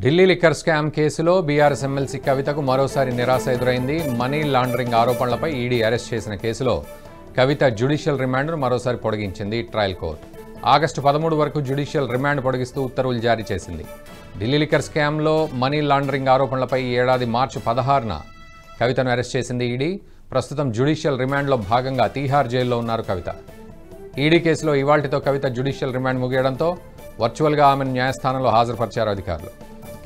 Delhi liquor scam కేసులో BRS MLC కవితకు మరోసారి నిరాశ ఎదురైంది. మనీ లాండరింగ్ ఆరోపణలపై ఈడీ అరెస్ట్ చేసిన కేసులో కవిత జ్యుడిషియల్ రిమాండ్ను మరోసారి పొడిగించింది ట్రయల్ కోర్టు. ఆగస్టు 13 వరకు జ్యుడిషియల్ రిమాండ్ పొడిగిస్తూ ఉత్తర్వులు జారీ చేసింది. ఢిల్లీ లిక్కర్ స్కామ్లో మనీ లాండరింగ్ ఆరోపణలపై ఈ ఏడాది మార్చి 16న కవితను అరెస్ట్ చేసింది ఈడీ. ప్రస్తుతం జ్యుడిషియల్ రిమాండ్లో భాగంగా తీహార్ జైల్లో ఉన్నారు కవిత. ఈడీ కేసులో ఇవాల్టితో కవిత జ్యుడిషియల్ రిమాండ్ ముగియడంతో వర్చువల్గా ఆమెను న్యాయస్థానంలో హాజరుపరిచారు అధికారులు.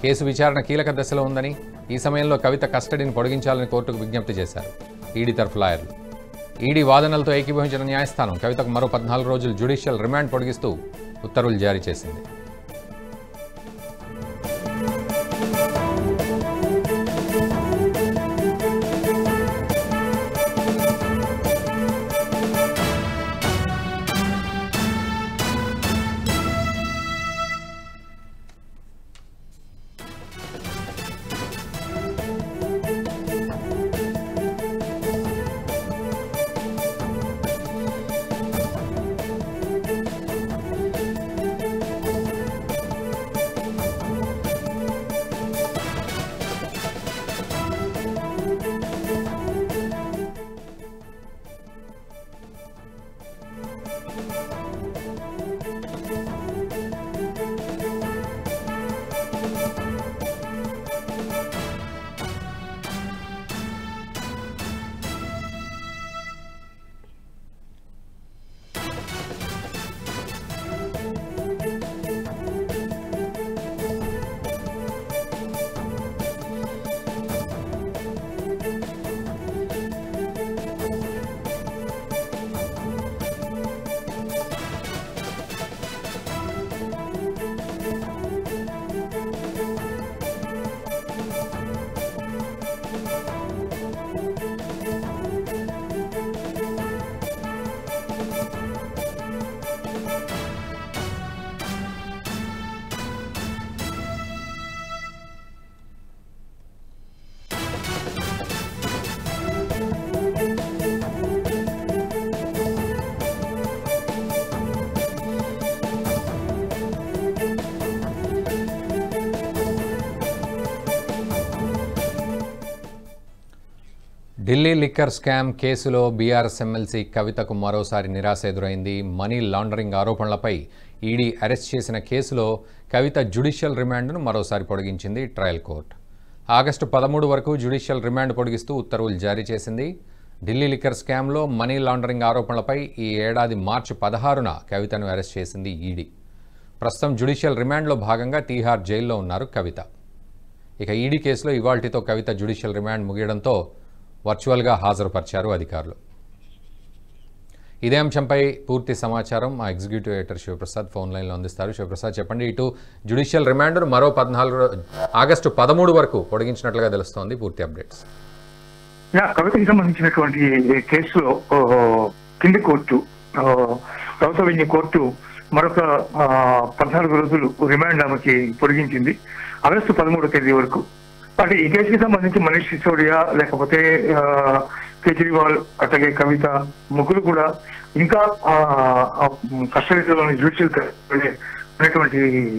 కేసు విచారణ కీలక దశలో ఉందని, ఈ సమయంలో కవిత కస్టడీని పొడిగించాలని కోర్టుకు విజ్ఞప్తి చేశారు ఈడీ తరఫు లాయర్లు. ఈడీ వాదనలతో ఏకీభవించిన న్యాయస్థానం కవితకు మరో 14 రోజులు జ్యుడిషియల్ రిమాండ్ పొడిగిస్తూ ఉత్తర్వులు జారీ చేసింది. ఢిల్లీ లిక్కర్ స్కామ్ కేసులో బీఆర్ఎస్ ఎమ్మెల్సీ కవితకు మరోసారి నిరాశ ఎదురైంది. మనీ లాండరింగ్ ఆరోపణలపై ఈడీ అరెస్ట్ చేసిన కేసులో కవిత జ్యుడిషియల్ రిమాండ్ను మరోసారి పొడిగించింది ట్రయల్ కోర్టు. ఆగస్టు 13 వరకు జ్యుడిషియల్ రిమాండ్ పొడిగిస్తూ ఉత్తర్వులు జారీ చేసింది. ఢిల్లీ లిక్కర్ స్కామ్లో మనీ లాండరింగ్ ఆరోపణలపై ఈ ఏడాది మార్చి 16న కవితను అరెస్ట్ చేసింది ఈడీ. ప్రస్తుతం జ్యుడిషియల్ రిమాండ్లో భాగంగా తీహార్ జైల్లో ఉన్నారు కవిత. ఇక ఈడీ కేసులో ఇవాల్టితో కవిత జ్యుడిషియల్ రిమాండ్ ముగియడంతో వర్చువల్గా హాజరుపరిచారు అధికారులు. ఇదే అంశంపై పూర్తి సమాచారం మా ఎగ్జిక్యూటివ్ ఎడిటర్ శివప్రసాద్ ఫోన్ లైన్లో అందిస్తారు. శివప్రసాద్, చెప్పండి. ఇటు జ్యుడిషియల్ రిమాండ్ను మరో ఆగస్టు 13 వరకు పొడిగించినట్లుగా తెలుస్తోంది. పూర్తి అప్డేట్స్. కవితకి సంబంధించినటువంటి కేసులో కింది కోర్టు, ప్రభుత్వ వెంజీ కోర్టు మరొక 14 రోజులు రిమాండ్ ఆమెకి పొడిగించింది, ఆగస్టు 13వ తేదీ వరకు. అంటే ఈ కేసుకి సంబంధించి మనీష్ సిసోడియా, లేకపోతే కేజ్రీవాల్, అట్లాగే కవిత ముగ్గురు కూడా ఇంకా కస్టడీలోని జ్యుడిషియల్ అనేటువంటి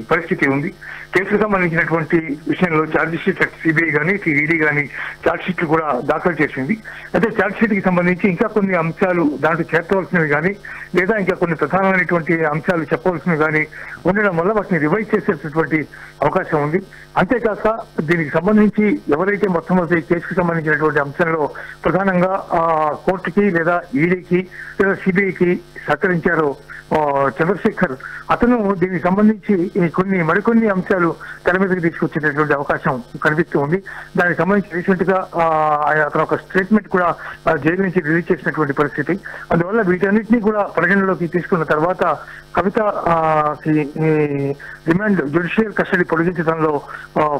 పరిస్థితి ఉంది. కేసుకు సంబంధించినటువంటి విషయంలో ఛార్జ్ షీట్ సిబిఐ కానీ ఈడీ కానీ ఛార్జ్ షీట్లు కూడా దాఖలు చేసింది. అయితే ఛార్జ్ షీట్ కి సంబంధించి ఇంకా కొన్ని అంశాలు దాంట్లో చేర్చవలసినవి కానీ, లేదా ఇంకా కొన్ని ప్రధానమైనటువంటి అంశాలు చెప్పవలసినవి కానీ ఉండడం వల్ల వాటిని రివైజ్ చేసేటటువంటి అవకాశం ఉంది. అంతేకాక దీనికి సంబంధించి ఎవరైతే మొట్టమొదటి కేసుకు సంబంధించినటువంటి అంశంలో ప్రధానంగా కోర్టుకి లేదా ఈడీకి లేదా సిబిఐకి సహకరించారో చంద్రశేఖర్, అతను దీనికి సంబంధించి మరికొన్ని అంశాలు తెర మీదకి తీసుకొచ్చేటటువంటి అవకాశం కనిపిస్తూ ఉంది. దానికి సంబంధించి రీసెంట్ గా అతను ఒక స్టేట్మెంట్ కూడా జైలు నుంచి రిలీజ్ చేసినటువంటి పరిస్థితి. అందువల్ల వీటన్నిటినీ కూడా పరిగణలోకి తీసుకున్న తర్వాత కవిత రిమాండ్ జ్యుడిషియల్ కస్టడీ పొడిగించడంలో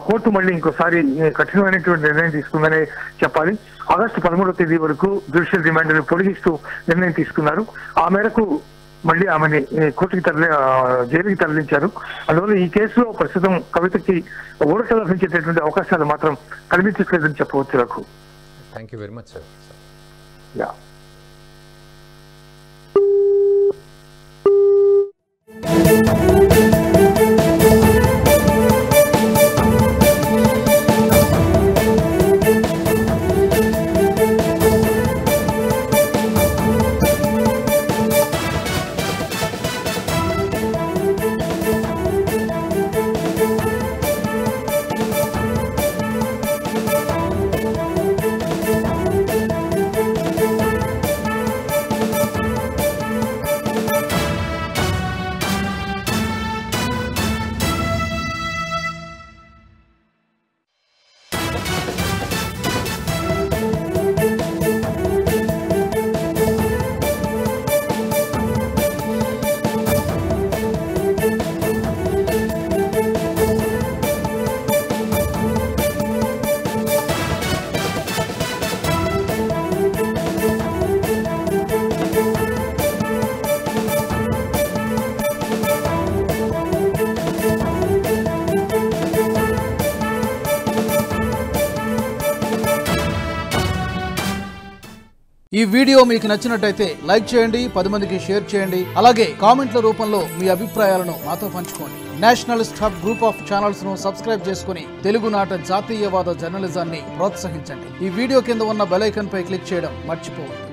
కోర్టు మళ్ళీ ఇంకోసారి కఠినమైనటువంటి నిర్ణయం తీసుకుందనే చెప్పాలి. ఆగస్టు 13వ తేదీ వరకు జ్యుడిషియల్ రిమాండ్ పొడిగిస్తూ నిర్ణయం తీసుకున్నారు. ఆ మేరకు మళ్ళీ ఆమెని కోర్టుకి జైలుకి తరలించారు. అందువల్ల ఈ కేసులో ప్రస్తుతం కవితకి ఊరట లభించేటటువంటి అవకాశాలు మాత్రం కనిపించట్లేదని చెప్పవచ్చు. నాకు thank you very much sir. ఈ వీడియో మీకు నచ్చినట్టయితే లైక్ చేయండి, 10 మందికి షేర్ చేయండి. అలాగే కామెంట్ల రూపంలో మీ అభిప్రాయాలను మాతో పంచుకోండి. Nationalist hub group of channels ను సబ్స్క్రైబ్ చేసుకుని తెలుగునాట జాతీయవాద జర్నలిజాన్ని ప్రోత్సహించండి. ఈ వీడియో కింద ఉన్న బెల్ ఐకాన్ పై క్లిక్ చేయడం మర్చిపోవద్దు.